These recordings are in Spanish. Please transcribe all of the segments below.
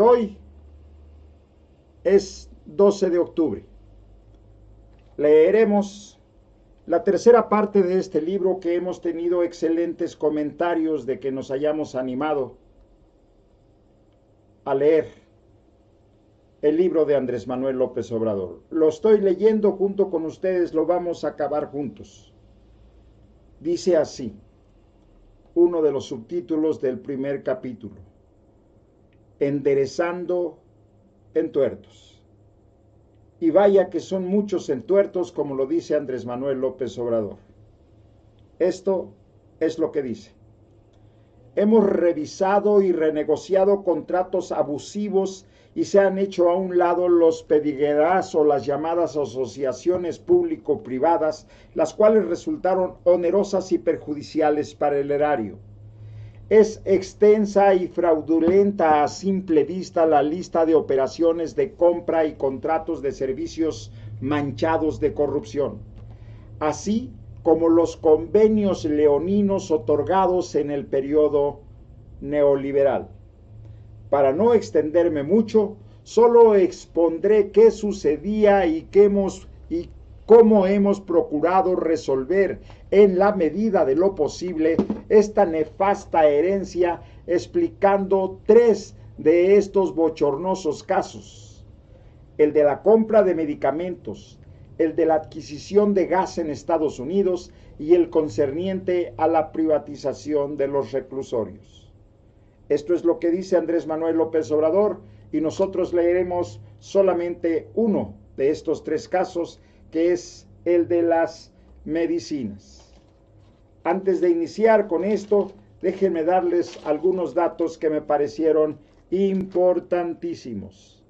Hoy es 12 de octubre. Leeremos la tercera parte de este libro que hemos tenido excelentes comentarios de que nos hayamos animado a leer, el libro de Andrés Manuel López Obrador. Lo estoy leyendo junto con ustedes, lo vamos a acabar juntos. Dice así, uno de los subtítulos del primer capítulo: Enderezando entuertos. Y vaya que son muchos entuertos, como lo dice Andrés Manuel López Obrador. Esto es lo que dice: hemos revisado y renegociado contratos abusivos y se han hecho a un lado los pedigueras o las llamadas asociaciones público-privadas, las cuales resultaron onerosas y perjudiciales para el erario. Es extensa y fraudulenta a simple vista la lista de operaciones de compra y contratos de servicios manchados de corrupción, así como los convenios leoninos otorgados en el periodo neoliberal. Para no extenderme mucho, solo expondré qué sucedía y cómo hemos procurado resolver en la medida de lo posible esta nefasta herencia, explicando tres de estos bochornosos casos: el de la compra de medicamentos, el de la adquisición de gas en Estados Unidos y el concerniente a la privatización de los reclusorios. Esto es lo que dice Andrés Manuel López Obrador, y nosotros leeremos solamente uno de estos tres casos, que es el de las medicinas. Antes de iniciar con esto, déjenme darles algunos datos que me parecieron importantísimos.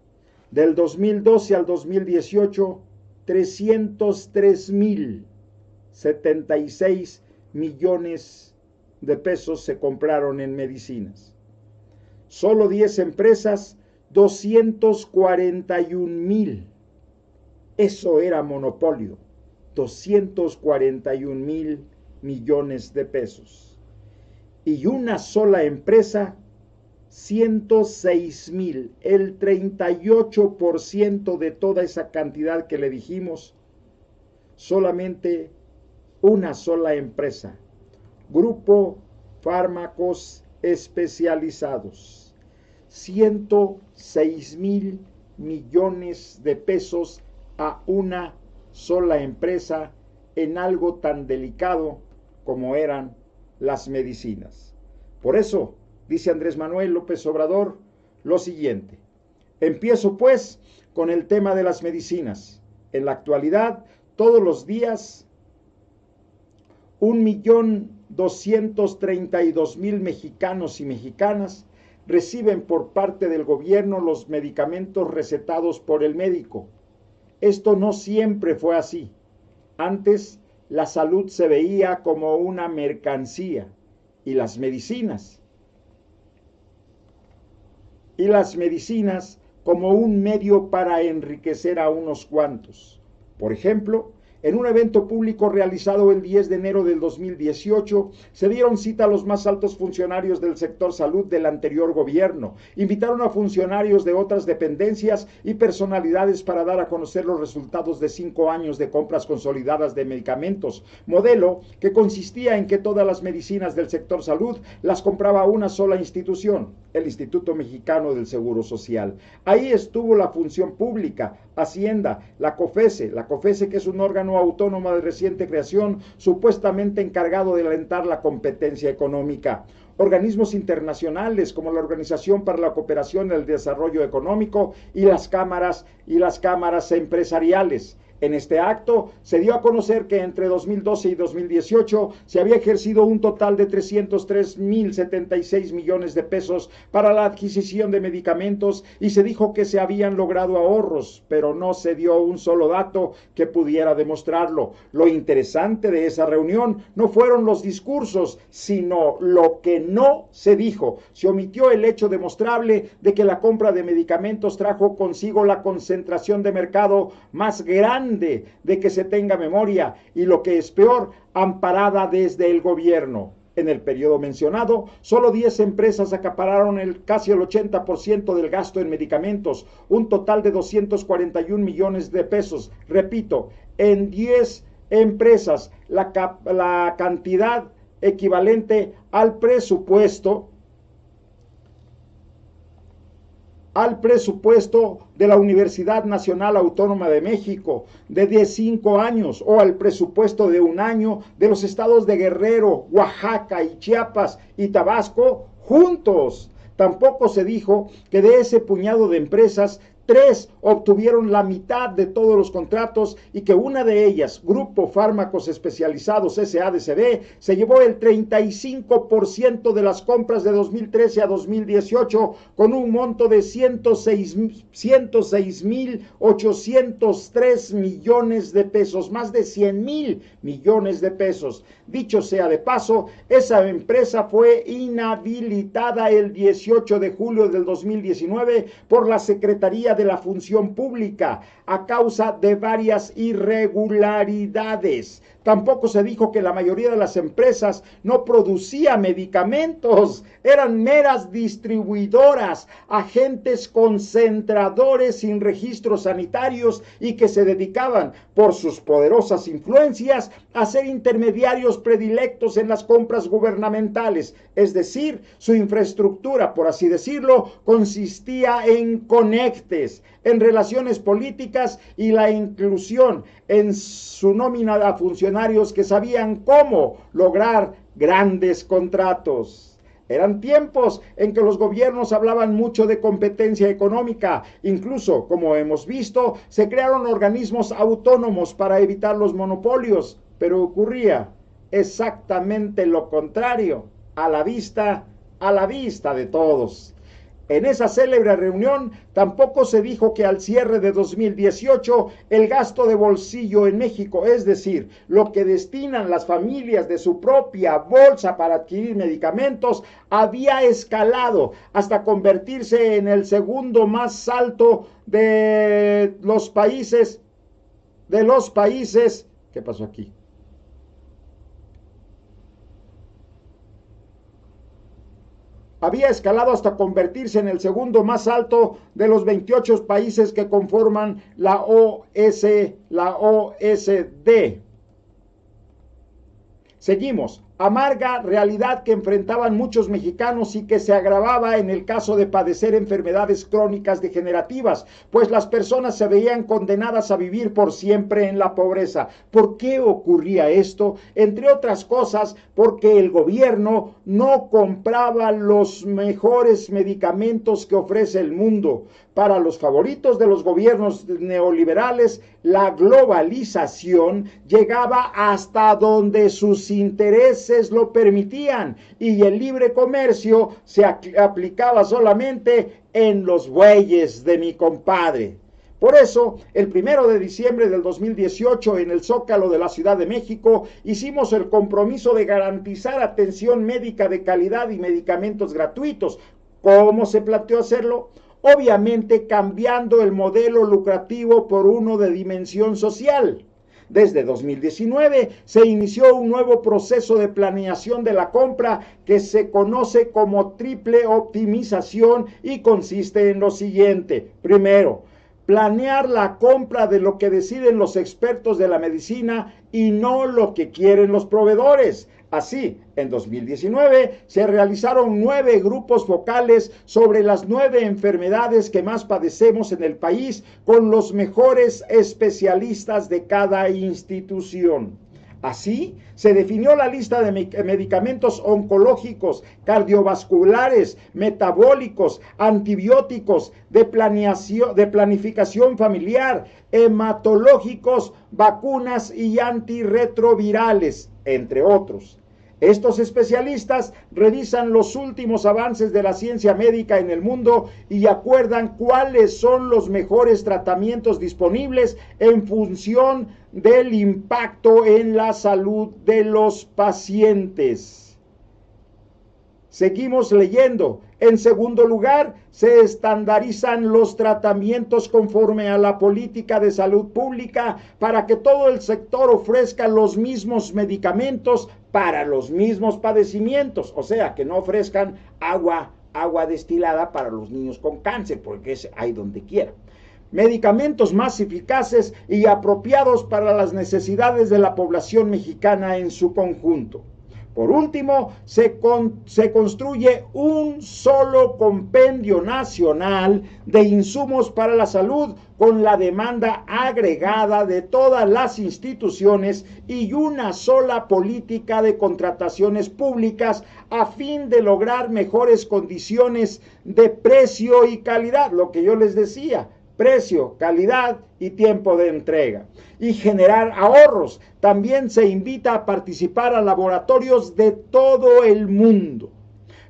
Del 2012 al 2018, 303,076 millones de pesos se compraron en medicinas. Solo 10 empresas, 241,000. Eso era monopolio, 241,000 millones de pesos. Y una sola empresa, 106,000. El 38% de toda esa cantidad que le dijimos, solamente una sola empresa. Grupo Fármacos Especializados, 106,000 millones de pesos a una sola empresa en algo tan delicado como eran las medicinas. Por eso dice Andrés Manuel López Obrador lo siguiente: empiezo pues con el tema de las medicinas. En la actualidad, todos los días, 1,232,000 mexicanos y mexicanas reciben por parte del gobierno los medicamentos recetados por el médico. Esto no siempre fue así. Antes, la salud se veía como una mercancía y las medicinas como un medio para enriquecer a unos cuantos. Por ejemplo, en un evento público realizado el 10 de enero del 2018, se dieron cita a los más altos funcionarios del sector salud del anterior gobierno. Invitaron a funcionarios de otras dependencias y personalidades para dar a conocer los resultados de 5 años de compras consolidadas de medicamentos, modelo que consistía en que todas las medicinas del sector salud las compraba una sola institución, el Instituto Mexicano del Seguro Social. Ahí estuvo la función pública, Hacienda, la COFESE, que es un órgano autónomo de reciente creación, supuestamente encargado de alentar la competencia económica. Organismos internacionales como la Organización para la Cooperación y el Desarrollo Económico y las cámaras empresariales. En este acto se dio a conocer que entre 2012 y 2018 se había ejercido un total de 303,076 millones de pesos para la adquisición de medicamentos y se dijo que se habían logrado ahorros, pero no se dio un solo dato que pudiera demostrarlo. Lo interesante de esa reunión no fueron los discursos, sino lo que no se dijo. Se omitió el hecho demostrable de que la compra de medicamentos trajo consigo la concentración de mercado más grande de que se tenga memoria y, lo que es peor, amparada desde el gobierno. En el periodo mencionado, solo 10 empresas acapararon casi el 80% del gasto en medicamentos, un total de 241 millones de pesos. Repito, en 10 empresas la cantidad equivalente al presupuesto de la Universidad Nacional Autónoma de México de 5 años, o al presupuesto de un año de los estados de Guerrero, Oaxaca y Chiapas y Tabasco juntos. Tampoco se dijo que de ese puñado de empresas, 3 obtuvieron la mitad de todos los contratos y que una de ellas, Grupo Fármacos Especializados SADCB, se llevó el 35% de las compras de 2013 a 2018 con un monto de 106,803 millones de pesos, más de 100,000 millones de pesos. Dicho sea de paso, esa empresa fue inhabilitada el 18 de julio del 2019 por la Secretaría de la Función Pública a causa de varias irregularidades. Tampoco se dijo que la mayoría de las empresas no producía medicamentos, eran meras distribuidoras, agentes concentradores sin registros sanitarios y que se dedicaban, por sus poderosas influencias, a ser intermediarios predilectos en las compras gubernamentales. Es decir, su infraestructura, por así decirlo, consistía en conectes, en relaciones políticas y la inclusión en su nómina a funcionarios que sabían cómo lograr grandes contratos. Eran tiempos en que los gobiernos hablaban mucho de competencia económica. Incluso, como hemos visto, se crearon organismos autónomos para evitar los monopolios, pero ocurría exactamente lo contrario, a la vista de todos. En esa célebre reunión tampoco se dijo que al cierre de 2018 el gasto de bolsillo en México, es decir, lo que destinan las familias de su propia bolsa para adquirir medicamentos, había escalado hasta convertirse en el segundo más alto de los países. ¿Qué pasó aquí? Había escalado hasta convertirse en el segundo más alto de los 28 países que conforman la OSD. Seguimos. Amarga realidad que enfrentaban muchos mexicanos y que se agravaba en el caso de padecer enfermedades crónicas degenerativas, pues las personas se veían condenadas a vivir por siempre en la pobreza. ¿Por qué ocurría esto? Entre otras cosas, porque el gobierno no compraba los mejores medicamentos que ofrece el mundo. Para los favoritos de los gobiernos neoliberales, la globalización llegaba hasta donde sus intereses lo permitían y el libre comercio se aplicaba solamente en los bueyes de mi compadre. Por eso, el 1 de diciembre del 2018, en el Zócalo de la Ciudad de México, hicimos el compromiso de garantizar atención médica de calidad y medicamentos gratuitos. ¿Cómo se planteó hacerlo? Obviamente cambiando el modelo lucrativo por uno de dimensión social. Desde 2019 se inició un nuevo proceso de planeación de la compra que se conoce como triple optimización y consiste en lo siguiente. Primero, planear la compra de lo que deciden los expertos de la medicina y no lo que quieren los proveedores. Así, en 2019 se realizaron 9 grupos focales sobre las 9 enfermedades que más padecemos en el país con los mejores especialistas de cada institución. Así, se definió la lista de medicamentos oncológicos, cardiovasculares, metabólicos, antibióticos, de planificación familiar, hematológicos, vacunas y antirretrovirales, entre otros. Estos especialistas revisan los últimos avances de la ciencia médica en el mundo y acuerdan cuáles son los mejores tratamientos disponibles en función del impacto en la salud de los pacientes. Seguimos leyendo. En segundo lugar, se estandarizan los tratamientos conforme a la política de salud pública para que todo el sector ofrezca los mismos medicamentos para los mismos padecimientos. O sea, que no ofrezcan agua destilada para los niños con cáncer, porque es ahí donde quiera. Medicamentos más eficaces y apropiados para las necesidades de la población mexicana en su conjunto. Por último, se construye un solo compendio nacional de insumos para la salud con la demanda agregada de todas las instituciones y una sola política de contrataciones públicas a fin de lograr mejores condiciones de precio y calidad, lo que yo les decía. Precio, calidad y tiempo de entrega. Y generar ahorros. También se invita a participar a laboratorios de todo el mundo.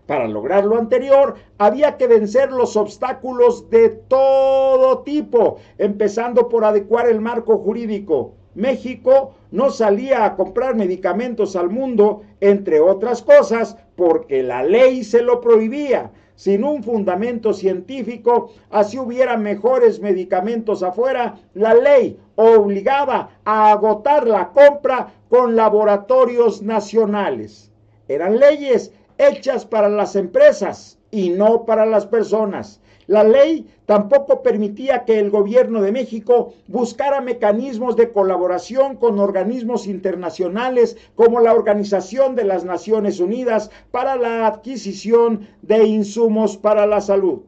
Para lograr lo anterior, había que vencer los obstáculos de todo tipo, empezando por adecuar el marco jurídico. México no salía a comprar medicamentos al mundo, entre otras cosas, porque la ley se lo prohibía. Sin un fundamento científico, así hubiera mejores medicamentos afuera, la ley obligaba a agotar la compra con laboratorios nacionales. Eran leyes hechas para las empresas y no para las personas. La ley tampoco permitía que el gobierno de México buscara mecanismos de colaboración con organismos internacionales como la Organización de las Naciones Unidas para la adquisición de insumos para la salud.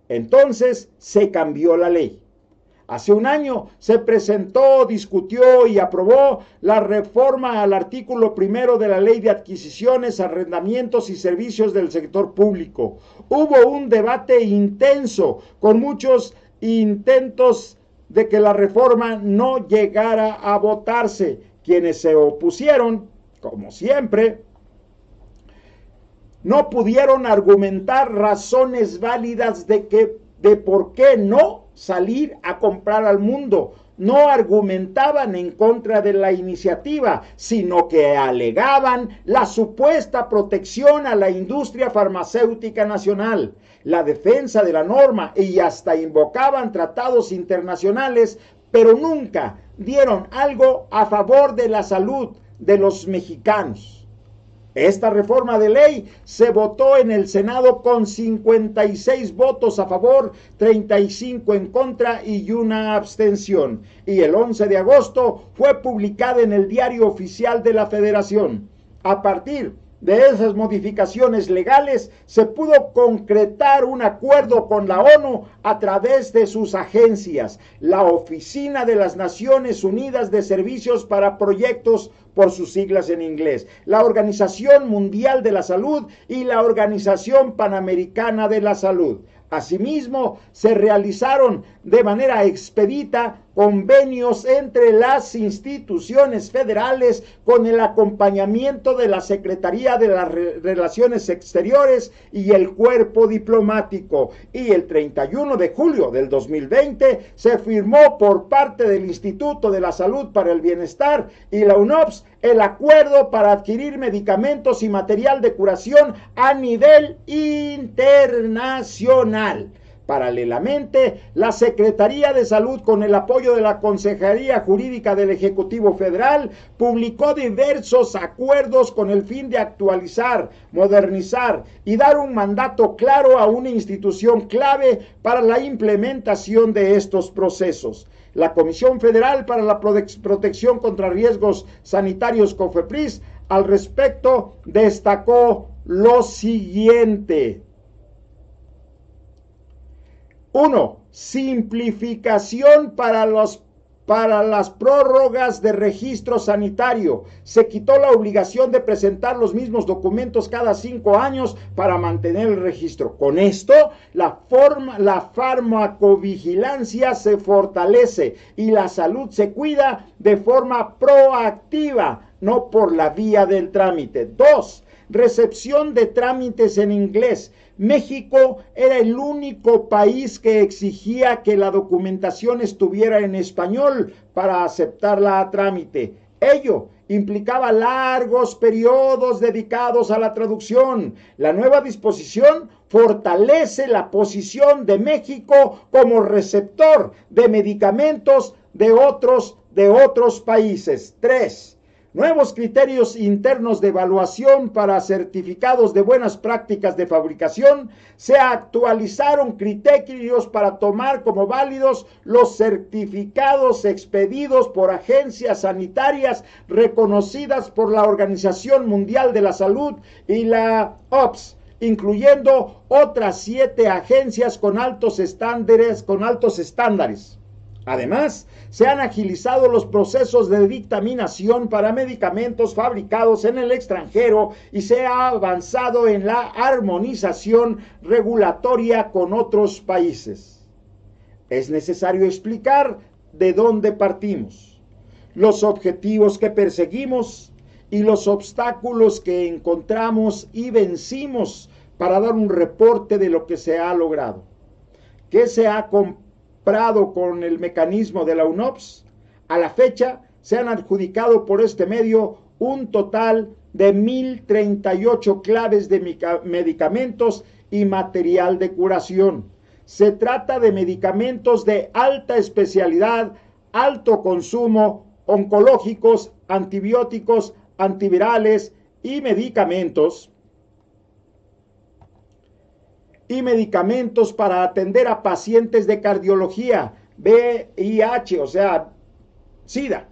Entonces se cambió la ley. Hace un año se presentó, discutió y aprobó la reforma al artículo 1 de la Ley de Adquisiciones, Arrendamientos y Servicios del Sector Público. Hubo un debate intenso con muchos intentos de que la reforma no llegara a votarse. Quienes se opusieron, como siempre, no pudieron argumentar razones válidas de por qué no salir a comprar al mundo. No argumentaban en contra de la iniciativa, sino que alegaban la supuesta protección a la industria farmacéutica nacional, la defensa de la norma y hasta invocaban tratados internacionales, pero nunca dieron algo a favor de la salud de los mexicanos. Esta reforma de ley se votó en el Senado con 56 votos a favor, 35 en contra y una abstención. Y el 11 de agosto fue publicada en el Diario Oficial de la Federación. A partir de esas modificaciones legales se pudo concretar un acuerdo con la ONU a través de sus agencias, la Oficina de las Naciones Unidas de Servicios para Proyectos, por sus siglas en inglés, la Organización Mundial de la Salud y la Organización Panamericana de la Salud. Asimismo, se realizaron de manera expedita convenios entre las instituciones federales con el acompañamiento de la Secretaría de las Relaciones Exteriores y el Cuerpo Diplomático. Y el 31 de julio del 2020 se firmó por parte del Instituto de la Salud para el Bienestar y la UNOPS el acuerdo para adquirir medicamentos y material de curación a nivel internacional. Paralelamente, la Secretaría de Salud, con el apoyo de la Consejería Jurídica del Ejecutivo Federal, publicó diversos acuerdos con el fin de actualizar, modernizar y dar un mandato claro a una institución clave para la implementación de estos procesos. La Comisión Federal para la Protección contra Riesgos Sanitarios, COFEPRIS, al respecto destacó lo siguiente. 1. Simplificación para las prórrogas de registro sanitario. Se quitó la obligación de presentar los mismos documentos cada 5 años para mantener el registro. Con esto, la farmacovigilancia se fortalece y la salud se cuida de forma proactiva, no por la vía del trámite. 2. Recepción de trámites en inglés. México era el único país que exigía que la documentación estuviera en español para aceptarla a trámite. Ello implicaba largos periodos dedicados a la traducción. La nueva disposición fortalece la posición de México como receptor de medicamentos de otros países. 3. Nuevos criterios internos de evaluación para certificados de buenas prácticas de fabricación. Se actualizaron criterios para tomar como válidos los certificados expedidos por agencias sanitarias reconocidas por la Organización Mundial de la Salud y la OPS, incluyendo otras 7 agencias con altos estándares. Además, se han agilizado los procesos de dictaminación para medicamentos fabricados en el extranjero y se ha avanzado en la armonización regulatoria con otros países. Es necesario explicar de dónde partimos, los objetivos que perseguimos y los obstáculos que encontramos y vencimos para dar un reporte de lo que se ha logrado. ¿Qué se ha comprado con el mecanismo de la UNOPS? A la fecha se han adjudicado por este medio un total de 1,038 claves de medicamentos y material de curación. Se trata de medicamentos de alta especialidad, alto consumo, oncológicos, antibióticos, antivirales y medicamentos para atender a pacientes de cardiología, VIH, o sea, SIDA,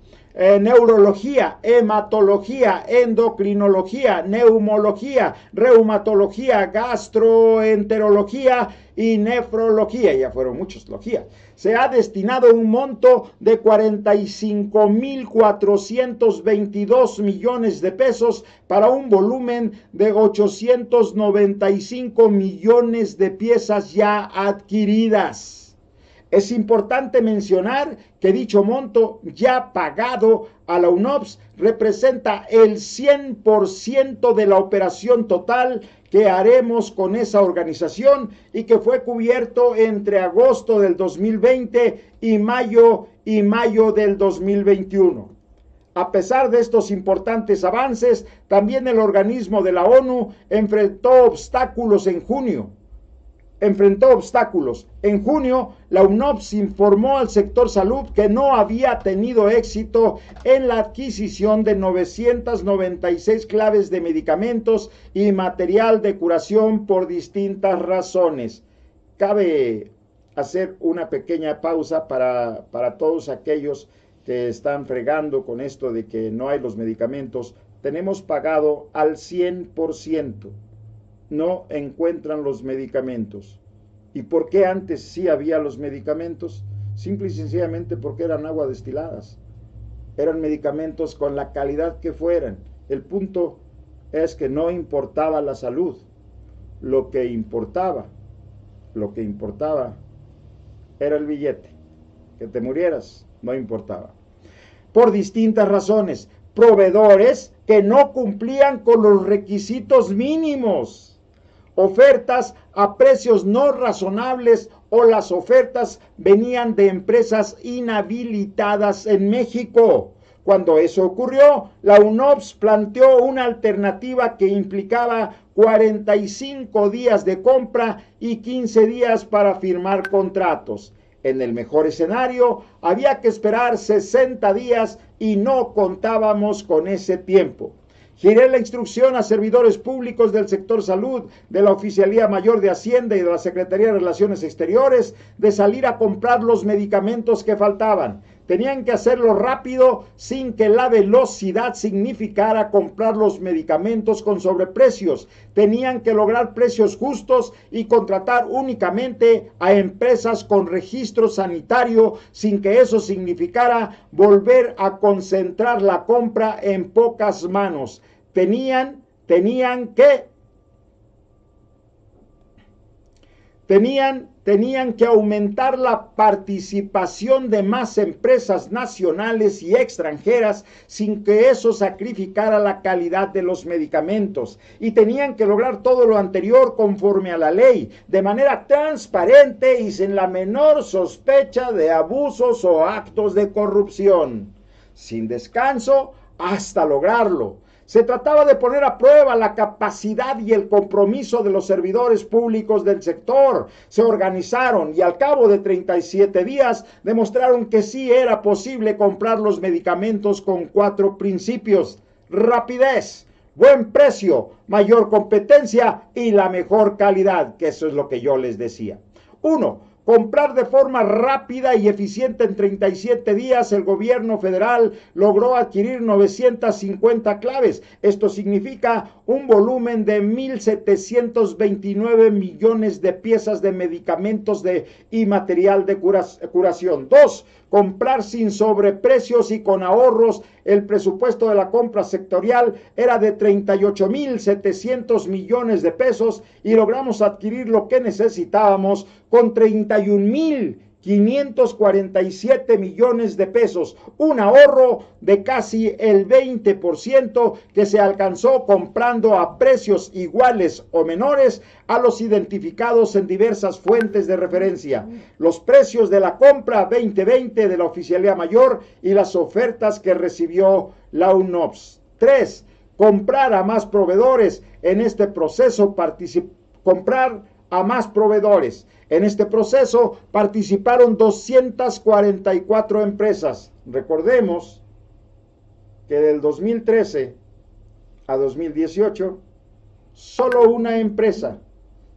neurología, hematología, endocrinología, neumología, reumatología, gastroenterología y nefrología. Ya fueron muchas logías. Se ha destinado un monto de 45,422 millones de pesos para un volumen de 895 millones de piezas ya adquiridas. Es importante mencionar que dicho monto ya pagado a la UNOPS representa el 100% de la operación total que haremos con esa organización y que fue cubierto entre agosto del 2020 y mayo del 2021. A pesar de estos importantes avances, también el organismo de la ONU enfrentó obstáculos. En junio, la UNOPS informó al sector salud que no había tenido éxito en la adquisición de 996 claves de medicamentos y material de curación por distintas razones. Cabe hacer una pequeña pausa para todos aquellos que están fregando con esto de que no hay los medicamentos. Tenemos pagado al 100%. No encuentran los medicamentos. ¿Y por qué antes sí había los medicamentos? Simple y sencillamente porque eran agua destiladas. Eran medicamentos con la calidad que fueran. El punto es que no importaba la salud. Lo que importaba era el billete. Que te murieras no importaba. Por distintas razones. Proveedores que no cumplían con los requisitos mínimos. Ofertas a precios no razonables o las ofertas venían de empresas inhabilitadas en México. Cuando eso ocurrió, la UNOPS planteó una alternativa que implicaba 45 días de compra y 15 días para firmar contratos. En el mejor escenario, había que esperar 60 días y no contábamos con ese tiempo. Giré la instrucción a servidores públicos del sector salud, de la Oficialía Mayor de Hacienda y de la Secretaría de Relaciones Exteriores de salir a comprar los medicamentos que faltaban. Tenían que hacerlo rápido sin que la velocidad significara comprar los medicamentos con sobreprecios. Tenían que lograr precios justos y contratar únicamente a empresas con registro sanitario sin que eso significara volver a concentrar la compra en pocas manos. Tenían que aumentar la participación de más empresas nacionales y extranjeras sin que eso sacrificara la calidad de los medicamentos. Y tenían que lograr todo lo anterior conforme a la ley, de manera transparente y sin la menor sospecha de abusos o actos de corrupción. Sin descanso, hasta lograrlo. Se trataba de poner a prueba la capacidad y el compromiso de los servidores públicos del sector. Se organizaron y al cabo de 37 días demostraron que sí era posible comprar los medicamentos con 4 principios: rapidez, buen precio, mayor competencia y la mejor calidad, que eso es lo que yo les decía. 1. Comprar de forma rápida y eficiente. En 37 días el gobierno federal logró adquirir 950 claves. Esto significa un volumen de 1.729 millones de piezas de medicamentos y material de curación. 2. Comprar sin sobreprecios y con ahorros. El presupuesto de la compra sectorial era de 38.700 millones de pesos y logramos adquirir lo que necesitábamos con 31.547 millones de pesos, un ahorro de casi el 20% que se alcanzó comprando a precios iguales o menores a los identificados en diversas fuentes de referencia. Los precios de la compra 2020 de la Oficialía Mayor y las ofertas que recibió la UNOPS. 3. Comprar a más proveedores. En este proceso En este proceso participaron 244 empresas. Recordemos que del 2013 a 2018, solo una empresa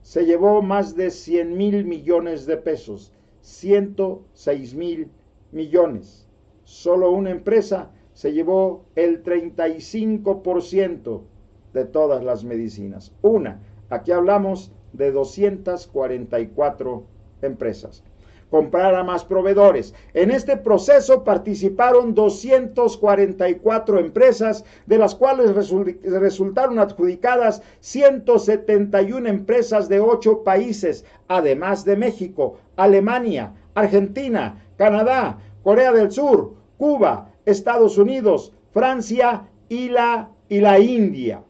se llevó más de 100,000 millones de pesos, 106,000 millones. Solo una empresa se llevó el 35% de todas las medicinas. Aquí hablamos de 244 empresas. Comprar a más proveedores. En este proceso participaron 244 empresas, de las cuales resultaron adjudicadas 171 empresas de 8 países, además de México, Alemania, Argentina, Canadá, Corea del Sur, Cuba, Estados Unidos, Francia y la India.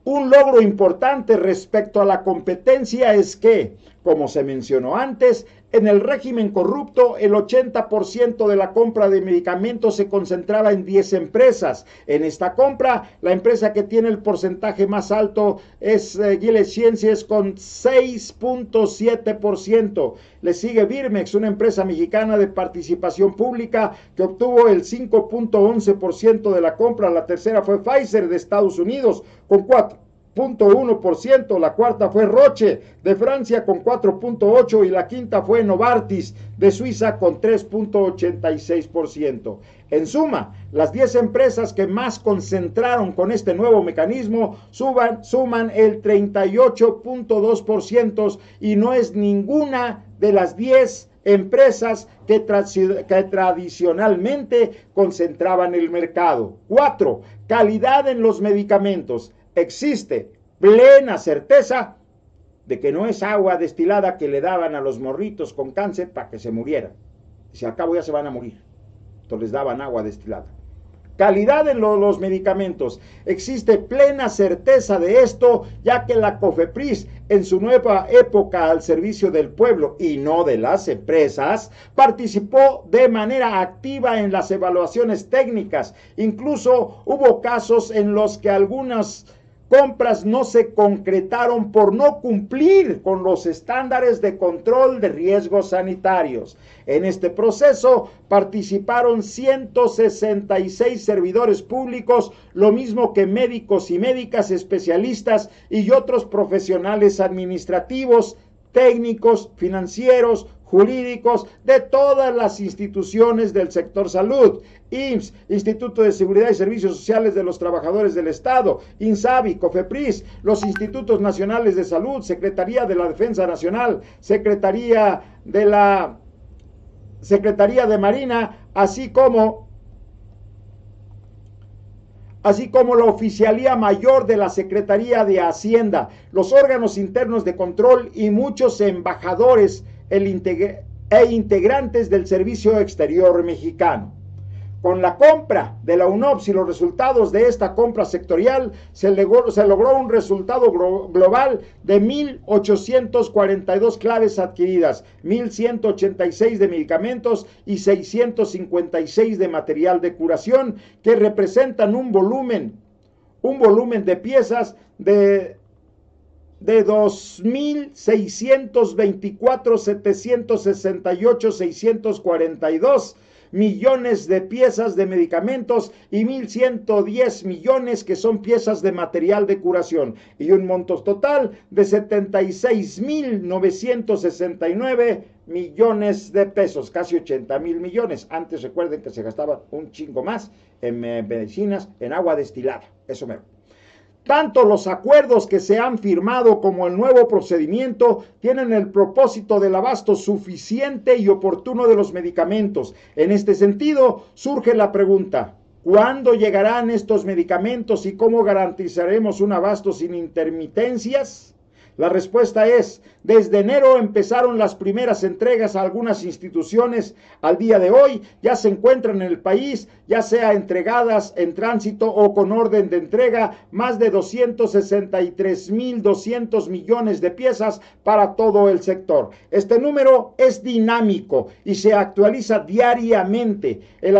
Un logro importante respecto a la competencia es que, como se mencionó antes, en el régimen corrupto el 80% de la compra de medicamentos se concentraba en 10 empresas. En esta compra, la empresa que tiene el porcentaje más alto es Gilead Sciences con 6.7%. Le sigue Birmex, una empresa mexicana de participación pública que obtuvo el 5.11% de la compra. La tercera fue Pfizer de Estados Unidos con 4.1%, la cuarta fue Roche de Francia con 4.8% y la quinta fue Novartis de Suiza con 3.86%. En suma, las 10 empresas que más concentraron con este nuevo mecanismo suman el 38.2% y no es ninguna de las 10 empresas que tradicionalmente concentraban el mercado. 4. Calidad en los medicamentos. Existe plena certeza de que no es agua destilada que le daban a los morritos con cáncer para que se murieran. Si al cabo ya se van a morir, entonces les daban agua destilada. Calidad en los medicamentos. Existe plena certeza de esto, ya que la COFEPRIS, en su nueva época al servicio del pueblo y no de las empresas, participó de manera activa en las evaluaciones técnicas. Incluso hubo casos en los que algunas compras no se concretaron por no cumplir con los estándares de control de riesgos sanitarios. En este proceso participaron 166 servidores públicos, lo mismo que médicos y médicas especialistas y otros profesionales administrativos, técnicos, financieros, jurídicos, de todas las instituciones del sector salud: IMSS, Instituto de Seguridad y Servicios Sociales de los Trabajadores del Estado, INSABI, COFEPRIS, los Institutos Nacionales de Salud, Secretaría de la Defensa Nacional, Secretaría de Marina, así como la Oficialía Mayor de la Secretaría de Hacienda, los órganos internos de control y muchos embajadores e integrantes del Servicio Exterior Mexicano. Con la compra de la UNOPS y los resultados de esta compra sectorial, se logró un resultado global de 1.842 claves adquiridas, 1.186 de medicamentos y 656 de material de curación, que representan un volumen de piezas de 2.624.768.642 millones de piezas de medicamentos y 1.110 millones que son piezas de material de curación, y un monto total de 76.969 millones de pesos, casi 80.000 millones. Antes recuerden que se gastaban un chingo más en medicinas, en agua destilada, eso mero. Tanto los acuerdos que se han firmado como el nuevo procedimiento tienen el propósito del abasto suficiente y oportuno de los medicamentos. En este sentido, surge la pregunta: ¿cuándo llegarán estos medicamentos y cómo garantizaremos un abasto sin intermitencias? La respuesta es: desde enero empezaron las primeras entregas a algunas instituciones. Al día de hoy ya se encuentran en el país, ya sea entregadas en tránsito o con orden de entrega, más de 263.200 millones de piezas para todo el sector. Este número es dinámico y se actualiza diariamente. El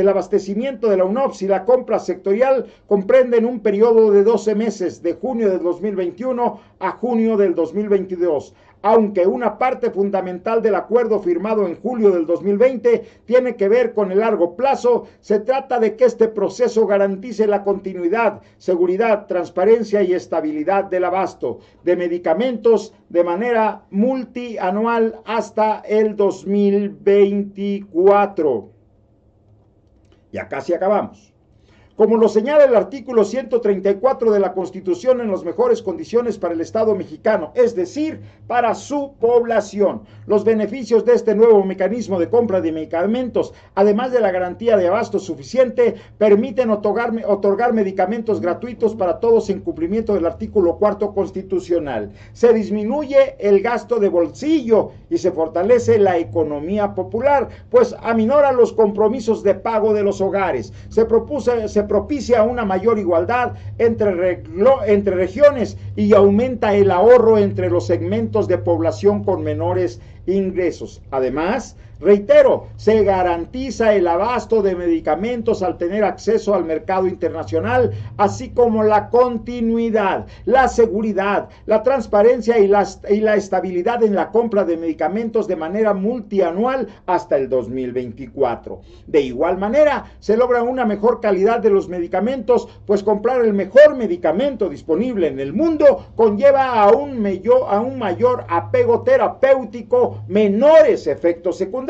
abastecimiento de la UNOPS y la compra sectorial comprenden un periodo de 12 meses, de junio del 2021 a junio del 2022. Aunque una parte fundamental del acuerdo firmado en julio del 2020 tiene que ver con el largo plazo, se trata de que este proceso garantice la continuidad, seguridad, transparencia y estabilidad del abasto de medicamentos de manera multianual hasta el 2024. Ya casi acabamos. Como lo señala el artículo 134 de la Constitución, en las mejores condiciones para el Estado mexicano, es decir, para su población. Los beneficios de este nuevo mecanismo de compra de medicamentos, además de la garantía de abasto suficiente, permiten otorgar medicamentos gratuitos para todos en cumplimiento del artículo 4 constitucional. Se disminuye el gasto de bolsillo y se fortalece la economía popular, pues aminora los compromisos de pago de los hogares. Se propicia una mayor igualdad entre regiones y aumenta el ahorro entre los segmentos de población con menores ingresos. Además, reitero, se garantiza el abasto de medicamentos al tener acceso al mercado internacional, así como la continuidad, la seguridad, la transparencia y la estabilidad en la compra de medicamentos de manera multianual hasta el 2024. De igual manera, se logra una mejor calidad de los medicamentos, pues comprar el mejor medicamento disponible en el mundo conlleva a un mayor apego terapéutico, menores efectos secundarios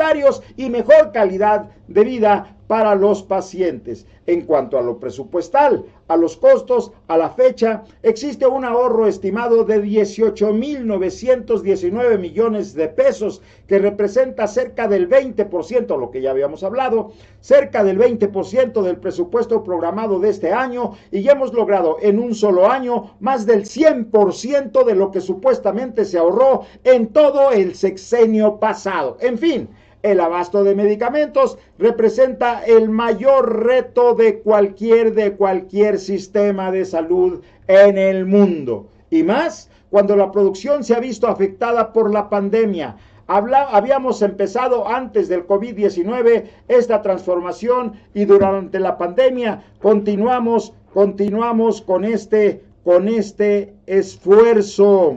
y mejor calidad de vida para los pacientes. En cuanto a lo presupuestal, a los costos, a la fecha, existe un ahorro estimado de 18.919 millones de pesos, que representa cerca del 20%, lo que ya habíamos hablado, cerca del 20% del presupuesto programado de este año, y ya hemos logrado en un solo año más del 100% de lo que supuestamente se ahorró en todo el sexenio pasado. En fin, el abasto de medicamentos representa el mayor reto de cualquier sistema de salud en el mundo, y más cuando la producción se ha visto afectada por la pandemia. Habíamos empezado antes del COVID-19 esta transformación, y durante la pandemia continuamos con este esfuerzo.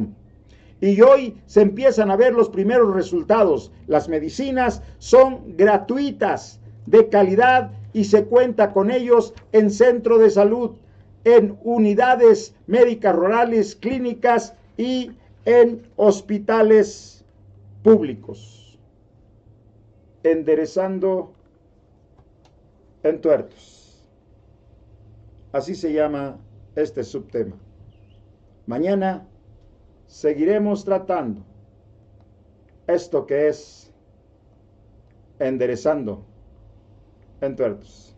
Y hoy se empiezan a ver los primeros resultados. Las medicinas son gratuitas, de calidad, y se cuenta con ellos en centros de salud, en unidades médicas rurales, clínicas y en hospitales públicos. Enderezando entuertos. Así se llama este subtema. Mañana seguiremos tratando esto que es enderezando entuertos.